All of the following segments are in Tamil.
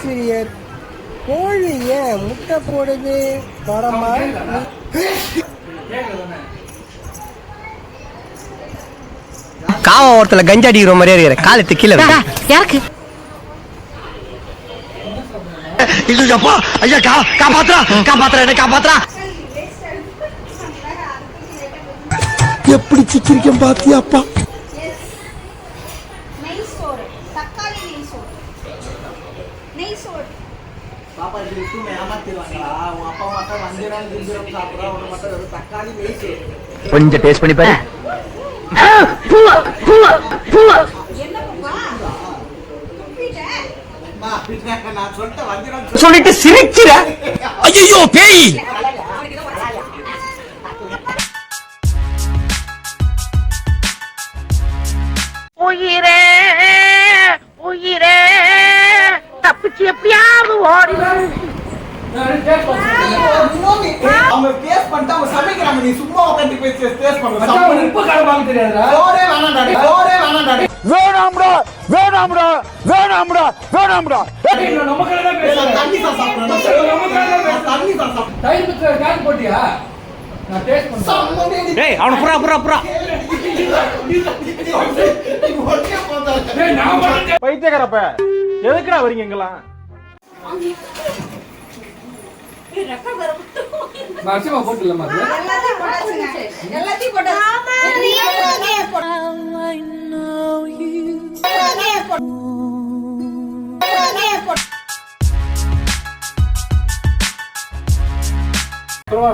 ஆசிரியர், கோழி ஏன் முட்டை போடுது? பரமா காவ ஓரத்துல கஞ்சா அடிக்கிற மாதிரியே இருக்கிற காலத்து கீழே யாருக்கு இல்லப்பா ஐயா காப்பாத்துறா காப்பாத்துறா என்ன காப்பாத்துறா. எப்படி சிக்கிரிக்கம் பாத்தியாப்பா? கொஞ்சம் டேஸ்ட் பண்ணி பாரு. சொல்லிட்டு சிரிக்கிற. ஐயோ பேய். உயிரே உயிரே தப்பிச்சு எப்படியாவது ஓடி அவங்க டேஸ்ட் பண்ணிட்டு அவங்க சமைக்கிறாங்க. நீ சும்மா உட்கார்ந்து போய் டேஸ்ட் பண்ணு. சாப்பாடு உப்பு காரமாக தெரியாதா? சோறே வேணாம்டா. சோறே வேணாம்டா. வேணாம்டா வேணாம்டா வேணாம்டா வேணாம்டா. நம்ம கடையில பேச தண்ணி சாப்பிடுறோம். நம்ம கடையில பேச தண்ணி சாப்பிடுறோம். டைம் பத்தி கேன் போடியா? நான் டேஸ்ட் பண்றேன். டேய் அவன புறா டேய் நான் வரேன். பைத்தியக்காரப்ப எதுக்குடா வரீங்க இங்கலாம்? மாசிமா போட்டுலமா அது எல்லாத்தையும் போட்டாச்சு.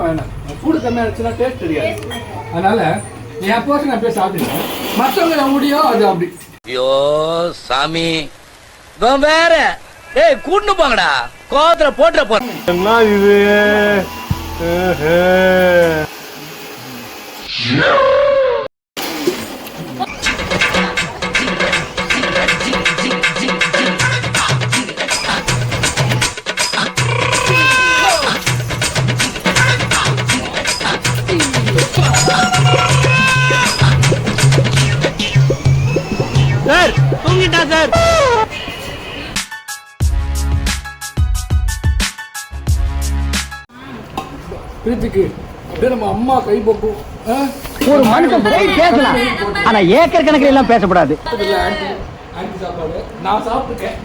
வேணாம். சூடு கம்மியா இருந்துச்சுன்னா டேஸ்ட் தெரியாது. அதனால நீ அப்போ நான் போய் சாப்பிடுறேன். மற்றவங்க முடியோ அது அப்படி. ஐயோ சாமி வேற ஏய் கூட்டு போங்கடா கோவத்துல போட்டுற போற. என்ன இது? சார் தூங்கிட்டா சார். பிரீத்திக்கு அப்படியே நம்ம அம்மா கை பக்கும். ஒரு மனுஷன் பேசலாம் ஆனா ஏக்கர் கணக்கில் எல்லாம் பேசக்கூடாது. ஆன்டி சாப்பாடு நான் சாப்பிட்டுக்கேன்.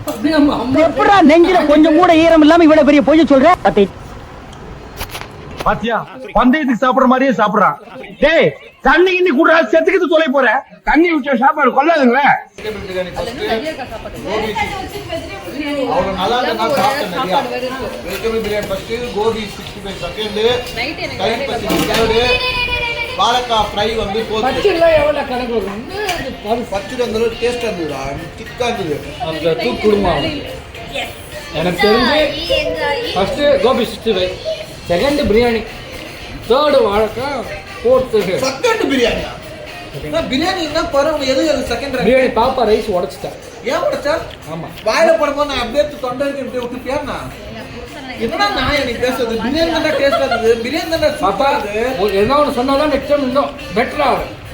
அப்படியே நம்ம அம்மா எப்படா நெஞ்சில கொஞ்சம் கூட ஈரம் இல்லாம இவ்வளவு பெரிய பொய்ய சொல்ற? பாத்தியா பந்தயத்துக்கு சாப்பிடுற மாதிரியே சாப்பிடுறான். டேய் தண்ணி கிண்ணி கூட செத்துக்கிட்டு தொலை போற. தண்ணி விட்ட சாப்பாடு கொள்ளாதுங்களே. அவங்க நல்லா இருந்தா சாப்பிட்டேன். Vegetable biryani first, gobi 65 second, தயிர் பச்சடி தேர்டு, வாழைக்காய் ஃப்ரை வந்து பச்சடில எவ்வளவு கணக்கு வரும்? பச்சடி அந்த டேஸ்ட் இருந்துடா, திக்கா இருந்தது. அந்த தூக்கு குடுமா எனக்கு தெரிஞ்சு first gobi 65, second biryani, third வாழைக்காய், ஃபோர்த்து செகண்ட் பிரியாணியா? பிரியாணி என்ன பரவ எது செகண்ட் பிரியாணி பாப்பா ரைஸ் உடைச்சிட்டா. ஏன் உடைச்சா? ஆமா வாயில போடும்போது நான் அப்படியே தொண்டைக்கு இப்படி விட்டு பேர்னா என்னடா நான் எனக்கு பேசுறது பிரியாணி தான் டேஸ்டா இருக்குது. பிரியாணி தான் பாப்பா என்ன ஒன்று சொன்னாதான் நெக்ஸ்ட் டைம் இன்னும் பெட்டரா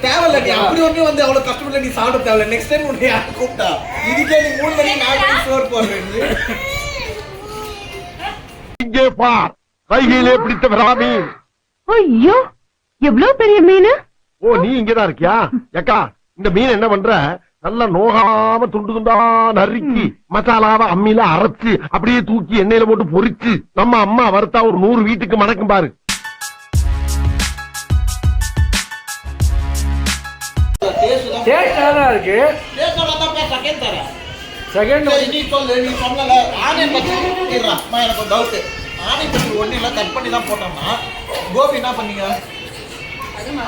தேவையில்ல. நீ அப்படி ஒண்ணே வந்து அவ்வளவு கஷ்டப்பட்டு நீ சாப்பிட தேவையில்ல. நெக்ஸ்ட் டைம் உன்னை யார் கூப்பிட்டா இதுக்கே நீ 3 மணி 4 மணி சோறு போடுறேன். இங்கே பார் கையிலே பிடித்த விராமி. ஐயோ எவ்வளவு பெரிய மீன். ஓ நீ இங்கதான் இருக்கியா? ஏக்கா இந்த மீன் என்ன பண்ற? நல்லா நோகாம துண்டு துண்டா நறுக்கி மசாலாவை அம்மியில அரைச்சு அப்படியே தூக்கி எண்ணெயில போட்டு பொரிச்சு நம்ம அம்மா வறுத்தா ஒரு 100 வீட்டுக்கு மணக்கும் பாரு. இருக்கு செகண்ட் நீ சொல்லு. நீ சொன்னல ஆனே பத்தி எனக்கு டவுட். ஆனே பத்தி ஒண்ணு இல்ல கட் பண்ணி தான் போட்டோம்னா கோபி என்ன பண்ணீங்க?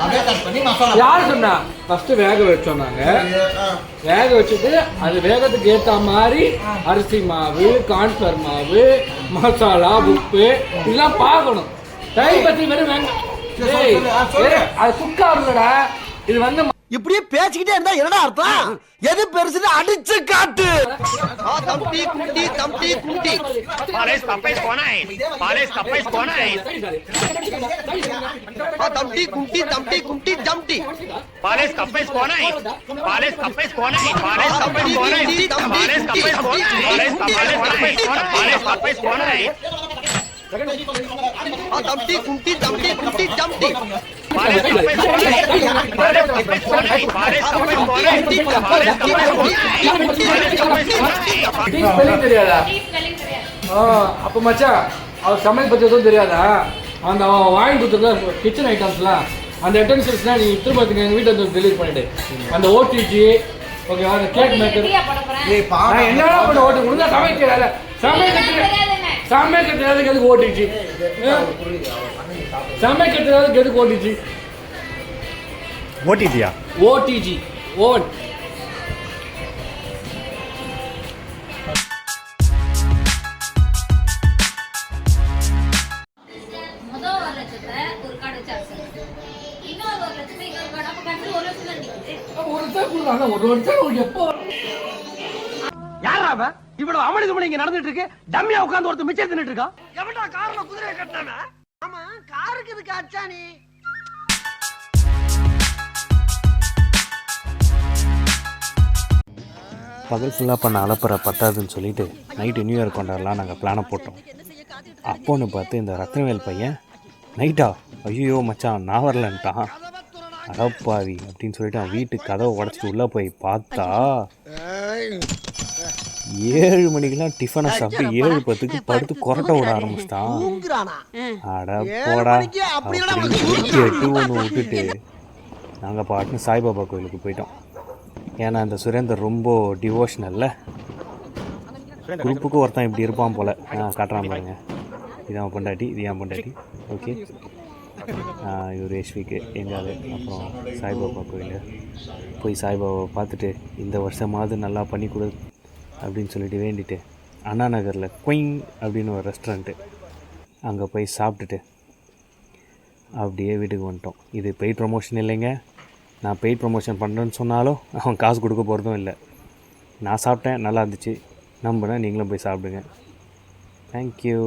அதே கட் பண்ணி மசாலா யார் சொன்னா? ஃபர்ஸ்ட் வேக வச்சோம்னாங்க. வேக வச்சுட்டு அது வேகத்துக்கு ஏத்த மாதிரி அரிசி மாவு, கார்ன்ஃபிளவர் மாவு, மசாலா, உப்பு இதெல்லாம் பார்க்கணும். டைம் பத்தி வெறும் அது குக் ஆகலடா. இது வந்து இப்படியே பேசிக்கிட்டே இருந்தா என்னடா அர்த்தம்? எது பெருசுன்னு அடிச்சு காட்டு. தம்பி குட்டி தம்பி குட்டி Pares capes konai. Pares capes konai. தம்பி குட்டி தம்பி குட்டி ஜம்டி Pares capes konai. Pares capes konai. Pares capes konai. Pares capes konai. Pares capes konai. தம்பி குட்டி தம்பி குட்டி ஜம்டி Pares capes konai. Pares capes konai. Pares capes konai. Pares capes konai. தெரியாதா? அப்ப மச்சான் அவர் சமையல் பத்தி எதுவும் தெரியாதா? அந்த அவன் வாங்கி கொடுத்துருந்தா கிச்சன் ஐட்டம்ஸ்லாம் அந்த யூட்டென்சில்ஸ்லாம் நீ திரும்ப எங்கள் வீட்டில் வந்து டெலிவரி பண்ணிட்டு அந்த ஓடிஜி ஓகேவா அந்த கேக் மேக்கர் நான் என்ன பண்ண ஓட்டு கொடுத்தா சமைக்க தெரியாத சமைக்க தெரியாதுக்கு எதுக்கு ஓடிஜி சமைக்க தெரியாதுக்கு எதுக்கு ஓடிஜி ஓட்டிட்டியா? ஓடிஜி ஓன் யாரா அவன்? இவ்வளவு அமளி துமளி இங்க நடந்துட்டு இருக்கு. டம்மியா உட்கார்ந்து ஒருத்தர் மிச்சம் தின்னுட்டு இருக்கான். எவன்டா கார்ல குதிரையை கட்டானே? ஆமா, காருக்கு இதுக்கு அச்சானி. பகல் ஃபுல்லாக பண்ண அலப்பறை பத்தாதுன்னு சொல்லிட்டு நைட்டு நியூ இயர் கொண்டாடலாம் நாங்கள் பிளானை போட்டோம். அப்போன்னு பார்த்து இந்த ரத்னவேல் பையன் நைட்டா ஐயோ மச்சான் நான் வரலன்ட்டான். அடப்பாவி அப்படின்னு சொல்லிட்டு அவன் வீட்டுக்கு கதவை உடச்சிட்டு உள்ளே போய் பார்த்தா 7 மணிக்கெல்லாம் டிஃபனை சாப்பிட்டு 7:10 படுத்து கொரட்டை விட ஆரம்பிச்சிட்டான். அட போடா அப்படின்னு கேட்டு ஒன்று விட்டுட்டு நாங்கள் பாட்டுன்னு சாய்பாபா கோயிலுக்கு போயிட்டோம். ஏன்னா அந்த சுரேந்தர் ரொம்ப டிவோஷனல்ல. குரூப்புக்கு ஒருத்தன் இப்படி இருப்பான் போல். காட்டுறான் பாருங்க. இதான் பொண்டாட்டி, இது ஏன் பொண்டாட்டி. ஓகே, இவர் யஷ்விக்கு எங்காவது. அப்புறம் சாய்பாபா கோயில் போய் சாய்பாபாவை பார்த்துட்டு இந்த வருஷமாவது நல்லா பண்ணி கொடு அப்படின்னு சொல்லிட்டு வேண்டிட்டு அண்ணா நகரில் குயிங் அப்படின்னு ஒரு ரெஸ்டாரண்ட்டு அங்கே போய் சாப்பிட்டுட்டு அப்படியே வீட்டுக்கு வந்துட்டோம். இது பெய்ட் ப்ரமோஷன் இல்லைங்க. நான் பெய்ட் ப்ரமோஷன் பண்ணுறேன்னு சொன்னாலும் அவன் காசு கொடுக்க போகிறதும் இல்லை. நான் சாப்பிட்டேன், நல்லா இருந்துச்சு. நம்பினா நீங்களும் போய் சாப்பிடுங்க. தேங்க்யூ.